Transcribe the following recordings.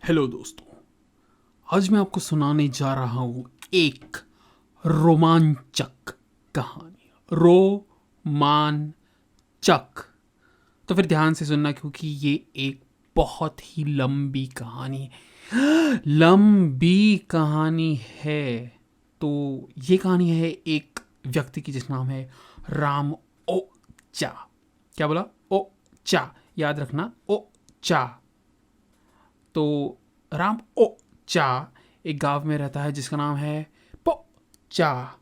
Hello दोस्तों, आज मैं आपको सुनाने जा रहा हूँ एक रोमांचक कहानी। रोमांचक। तो फिर ध्यान से सुनना, क्योंकि ये एक बहुत ही लंबी कहानी है। लंबी कहानी है। तो ये कहानी है एक व्यक्ति की जिसका नाम है राम ओ चा। क्या बोला? ओ चा। याद रखना, ओ चा। तो राम ओ चा एक गांव में रहता है जिसका नाम है पो चा।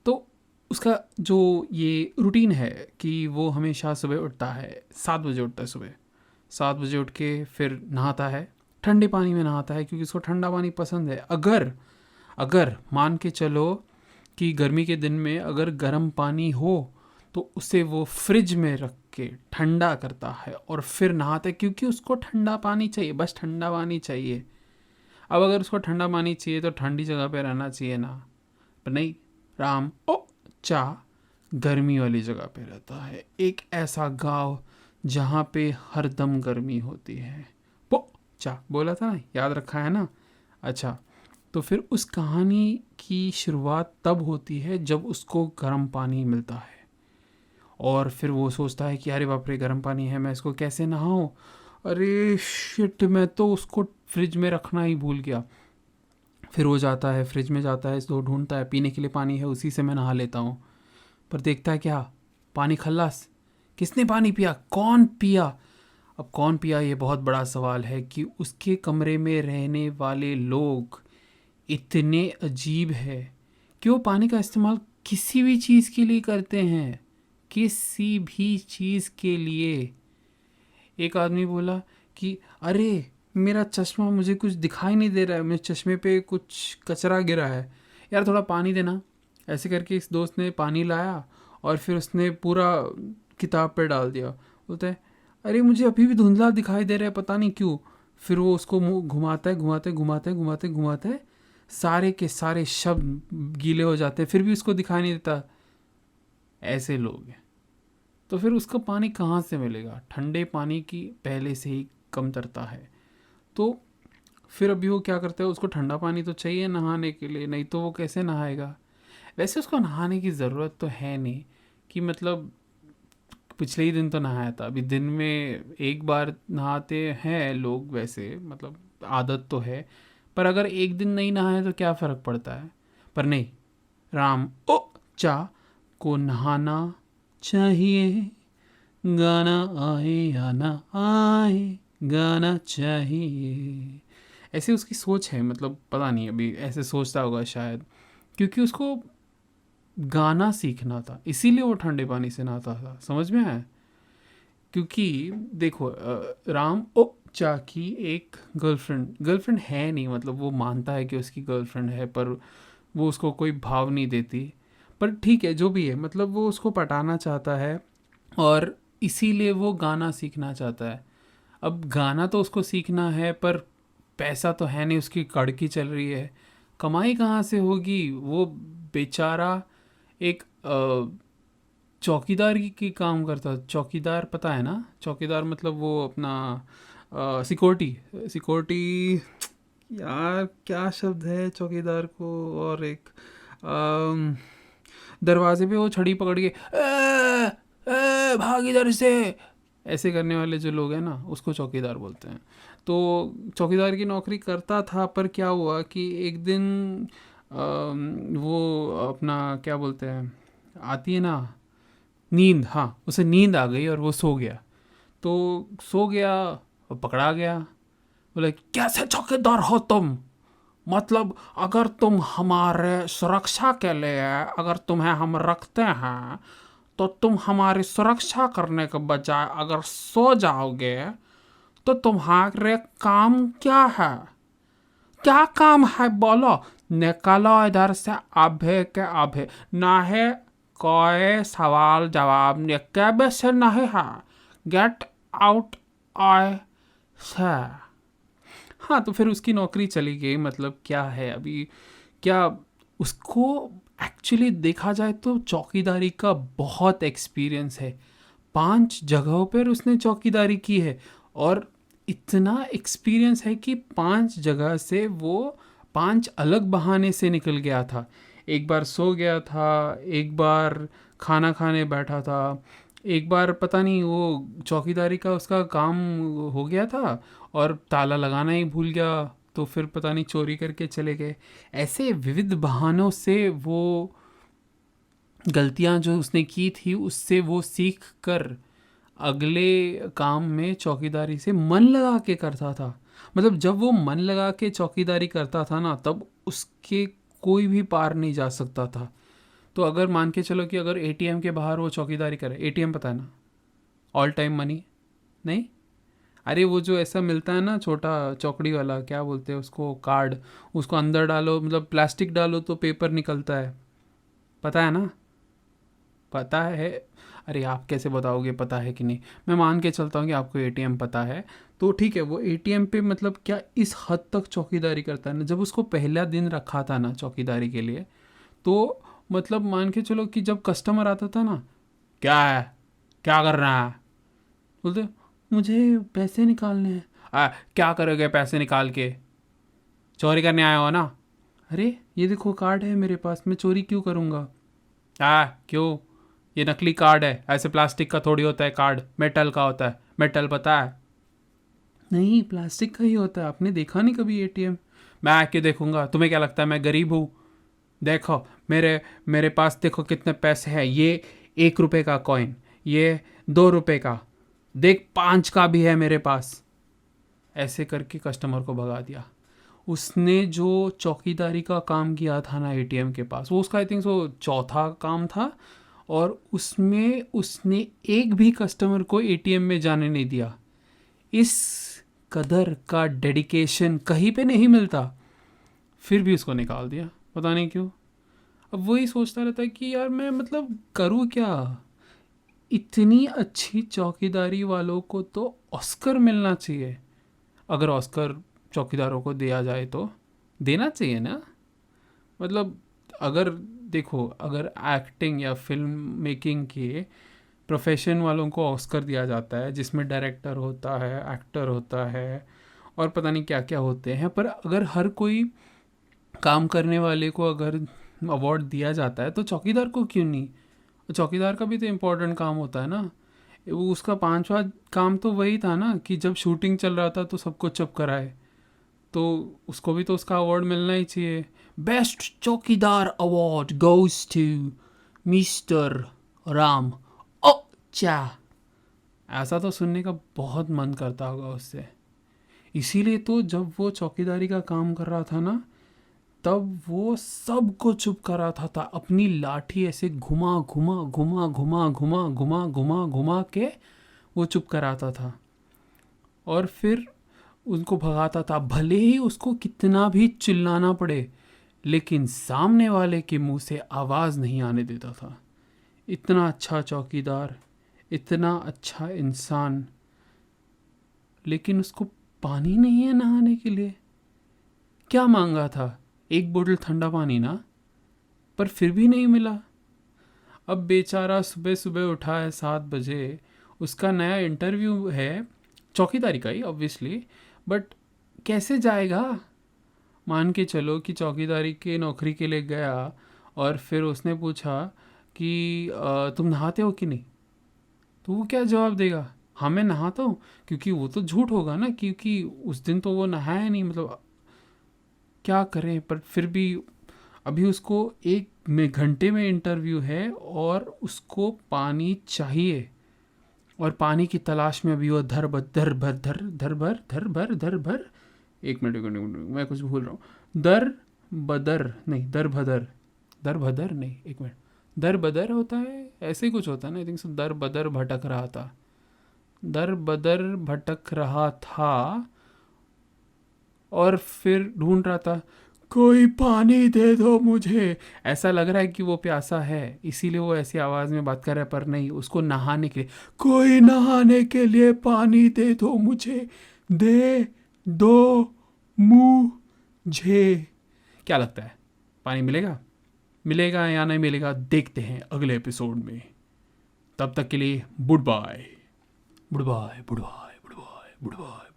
तो उसका जो ये रूटीन है कि वो हमेशा सुबह उठता है, 7 बजे उठता है। सुबह 7 बजे उठ के फिर नहाता है, ठंडे पानी में नहाता है क्योंकि उसको ठंडा पानी पसंद है। अगर अगर मान के चलो कि गर्मी के दिन में अगर गर्म पानी हो तो उसे वो फ्रिज में रख के ठंडा करता है और फिर नहाता है, क्योंकि उसको ठंडा पानी चाहिए, बस ठंडा पानी चाहिए। अब अगर उसको ठंडा पानी चाहिए तो ठंडी जगह पे रहना चाहिए ना, पर नहीं, राम ओ चा गर्मी वाली जगह पे रहता है। एक ऐसा गांव जहाँ पे हरदम गर्मी होती है। पो चा बोला था ना, याद रखा है ना? अच्छा, तो फिर उस कहानी की शुरुआत तब होती है जब उसको गर्म पानी मिलता है और फिर वो सोचता है कि अरे बाप रे, गर्म पानी है, मैं इसको कैसे नहाऊं? अरे शिट, मैं तो उसको फ्रिज में रखना ही भूल गया। फिर वो जाता है, फ्रिज में जाता है, इसको ढूंढता है, पीने के लिए पानी है, उसी से मैं नहा लेता हूँ। पर देखता है क्या, पानी खल्लास। किसने पानी पिया? कौन पिया? अब कौन पिया, ये बहुत बड़ा सवाल है कि उसके कमरे में रहने वाले लोग इतने अजीब है कि वो पानी का इस्तेमाल किसी भी चीज़ के लिए करते हैं, किसी भी चीज़ के लिए। एक आदमी बोला कि अरे मेरा चश्मा, मुझे कुछ दिखाई नहीं दे रहा है, मेरे चश्मे पे कुछ कचरा गिरा है, यार थोड़ा पानी देना। ऐसे करके इस दोस्त ने पानी लाया और फिर उसने पूरा किताब पे डाल दिया। बोलता है अरे मुझे अभी भी धुंधला दिखाई दे रहा है, पता नहीं क्यों। फिर वो उसको मुंह घुमाता है, घुमाते घुमाते घुमाते घुमाते, सारे के सारे शब्द गीले हो जाते हैं, फिर भी उसको दिखाई नहीं देता। ऐसे लोग हैं। तो फिर उसको पानी कहाँ से मिलेगा? ठंडे पानी की पहले से ही कमतरता है। तो फिर अभी वो क्या करता है, उसको ठंडा पानी तो चाहिए नहाने के लिए, नहीं तो वो कैसे नहाएगा? वैसे उसको नहाने की ज़रूरत तो है नहीं, कि मतलब पिछले ही दिन तो नहाया था, अभी दिन में एक बार नहाते हैं लोग, वैसे मतलब आदत तो है। पर अगर एक दिन नहीं नहाए तो क्या फ़र्क पड़ता है? पर नहीं, राम ओ चा को नहाना चाहिए। गाना आए या ना आए, गाना चाहिए। ऐसे उसकी सोच है, मतलब पता नहीं, अभी ऐसे सोचता होगा शायद, क्योंकि उसको गाना सीखना था, इसीलिए वो ठंडे पानी से नहाता था। समझ में आया? क्योंकि देखो, राम ओ चा की एक गर्लफ्रेंड है नहीं, मतलब वो मानता है कि उसकी गर्लफ्रेंड है, पर वो उसको कोई भाव नहीं देती। पर ठीक है, जो भी है, मतलब वो उसको पटाना चाहता है और इसीलिए वो गाना सीखना चाहता है। अब गाना तो उसको सीखना है, पर पैसा तो है नहीं, उसकी कड़की चल रही है, कमाई कहाँ से होगी? वो बेचारा एक चौकीदार की काम करता। चौकीदार पता है ना? चौकीदार मतलब वो अपना सिक्योरिटी। सिक्योरिटी, यार क्या शब्द है चौकीदार को? और एक अम, दरवाजे पे वो छड़ी पकड़ के भाग इधर से, ऐसे करने वाले जो लोग हैं ना, उसको चौकीदार बोलते हैं। तो चौकीदार की नौकरी करता था, पर क्या हुआ कि एक दिन वो अपना क्या बोलते हैं, आती है ना नींद, हाँ, उसे नींद आ गई और वो सो गया। तो सो गया और पकड़ा गया। बोले कैसे चौकीदार हो तुम? मतलब अगर तुम हमारे सुरक्षा के लिए, अगर तुम्हें हम रखते हैं तो तुम हमारी सुरक्षा करने के बजाय अगर सो जाओगे तो तुम्हारे काम क्या है? क्या काम है बोलो? निकलो इधर से अभी के अभी। ना है कोई सवाल जवाब निकल से नहीं है। गेट आउट आई से। हाँ, तो फिर उसकी नौकरी चली गई। मतलब क्या है अभी, क्या उसको एक्चुअली देखा जाए तो चौकीदारी का बहुत एक्सपीरियंस है। 5 जगहों पर उसने चौकीदारी की है और इतना एक्सपीरियंस है कि 5 जगह से वो 5 अलग बहाने से निकल गया था। एक बार सो गया था, एक बार खाना खाने बैठा था, एक बार पता नहीं वो चौकीदारी का उसका काम हो गया था और ताला लगाना ही भूल गया, तो फिर पता नहीं चोरी करके चले गए। ऐसे विविध बहानों से वो गलतियां जो उसने की थी उससे वो सीख कर अगले काम में चौकीदारी से मन लगा के करता था। मतलब जब वो मन लगा के चौकीदारी करता था ना, तब उसके कोई भी पार नहीं जा सकता था। तो अगर मान के चलो कि अगर एटीएम के बाहर वो चौकीदारी करे, एटीएम पता है ना, ऑल टाइम मनी, नहीं, अरे वो जो ऐसा मिलता है ना छोटा चौकड़ी वाला, क्या बोलते हैं उसको, कार्ड, उसको अंदर डालो, मतलब प्लास्टिक डालो तो पेपर निकलता है, पता है ना, पता है। अरे आप कैसे बताओगे पता है कि नहीं, मैं मान के चलता हूँ कि आपको एटीएम पता है, तो ठीक है। वो एटीएम पे मतलब क्या इस हद तक चौकीदारी करता है ना, जब उसको पहला दिन रखा था ना चौकीदारी के लिए, तो मतलब मान के चलो कि जब कस्टमर आता था ना, क्या है, क्या कर रहा है, बोलते मुझे पैसे निकालने हैं। क्या करोगे पैसे निकाल के, चोरी करने आया हो ना। अरे ये देखो कार्ड है मेरे पास, मैं चोरी क्यों करूँगा। क्यों, ये नकली कार्ड है, ऐसे प्लास्टिक का थोड़ी होता है कार्ड, मेटल का होता है, मेटल पता है। नहीं प्लास्टिक का ही होता है, आपने देखा नहीं कभी एटीएम। मैं क्यों देखूंगा, तुम्हें क्या लगता है मैं गरीब हूँ। देखो मेरे मेरे पास देखो कितने पैसे हैं, ये 1 रुपए का कॉइन, ये 2 रुपए का, देख 5 का भी है मेरे पास। ऐसे करके कस्टमर को भगा दिया। उसने जो चौकीदारी का काम किया था ना एटीएम के पास, वो उसका आई थिंक वो चौथा काम था, और उसमें उसने एक भी कस्टमर को एटीएम में जाने नहीं दिया। इस कदर का डेडिकेशन कहीं पे नहीं मिलता। फिर भी उसको निकाल दिया, पता नहीं क्यों। अब वही सोचता रहता है कि यार मैं मतलब करूँ क्या। इतनी अच्छी चौकीदारी वालों को तो ऑस्कर मिलना चाहिए। अगर ऑस्कर चौकीदारों को दिया जाए तो देना चाहिए ना। मतलब अगर देखो, अगर एक्टिंग या फिल्म मेकिंग के प्रोफेशन वालों को ऑस्कर दिया जाता है, जिसमें डायरेक्टर होता है, एक्टर होता है, और पता नहीं क्या क्या होते हैं, पर अगर हर कोई काम करने वाले को अगर अवार्ड दिया जाता है तो चौकीदार को क्यों नहीं। चौकीदार का भी तो इम्पोर्टेंट काम होता है ना। वो उसका 5वां काम तो वही था ना कि जब शूटिंग चल रहा था तो सबको चुप कराए, तो उसको भी तो उसका अवार्ड मिलना ही चाहिए। बेस्ट चौकीदार award goes to mister Ram. ओ चा, ऐसा तो सुनने का बहुत मन करता होगा उससे। इसीलिए तो जब वो चौकीदारी का काम कर रहा था ना, तब वो सबको चुप कराता था, अपनी लाठी ऐसे घुमा घुमा घुमा घुमा घुमा घुमा घुमा घुमा के वो चुप कराता था, और फिर उनको भगाता था, भले ही उसको कितना भी चिल्लाना पड़े, लेकिन सामने वाले के मुंह से आवाज़ नहीं आने देता था। इतना अच्छा चौकीदार, इतना अच्छा इंसान, लेकिन उसको पानी नहीं है नहाने के लिए। क्या मांगा था, एक बोतल ठंडा पानी ना, पर फिर भी नहीं मिला। अब बेचारा सुबह सुबह उठा है 7 बजे, उसका नया इंटरव्यू है चौकीदारी का ही ऑब्वियसली, बट कैसे जाएगा। मान के चलो कि चौकीदारी के नौकरी के लिए गया, और फिर उसने पूछा कि तुम नहाते हो कि नहीं, तो वो क्या जवाब देगा, हाँ मैं नहाता हूँ। क्योंकि वो तो झूठ होगा ना, क्योंकि उस दिन तो वो नहाया नहीं, मतलब क्या करें। पर फिर भी अभी उसको 1 घंटे में इंटरव्यू है और उसको पानी चाहिए, और पानी की तलाश में अभी वो धर भर धर धर धर भर धर भर धर भर, 1 मिनट 1 मिनट मैं कुछ भूल रहा हूँ। दर बदर नहीं, दर भदर, दर भदर नहीं, 1 मिनट, दर बदर होता है, ऐसे ही कुछ होता है ना, आई थिंक दर बदर भटक रहा था, दर बदर भटक रहा था, और फिर ढूंढ रहा था, कोई पानी दे दो मुझे। ऐसा लग रहा है कि वो प्यासा है, इसीलिए वो ऐसी आवाज़ में बात कर रहा है, पर नहीं, उसको नहाने के लिए, कोई नहाने के लिए पानी दे दो मुझे, दे दो मुझे। क्या लगता है, पानी मिलेगा, मिलेगा या नहीं मिलेगा, देखते हैं अगले एपिसोड में। तब तक के लिए good bye, good bye, good bye, good bye, good bye.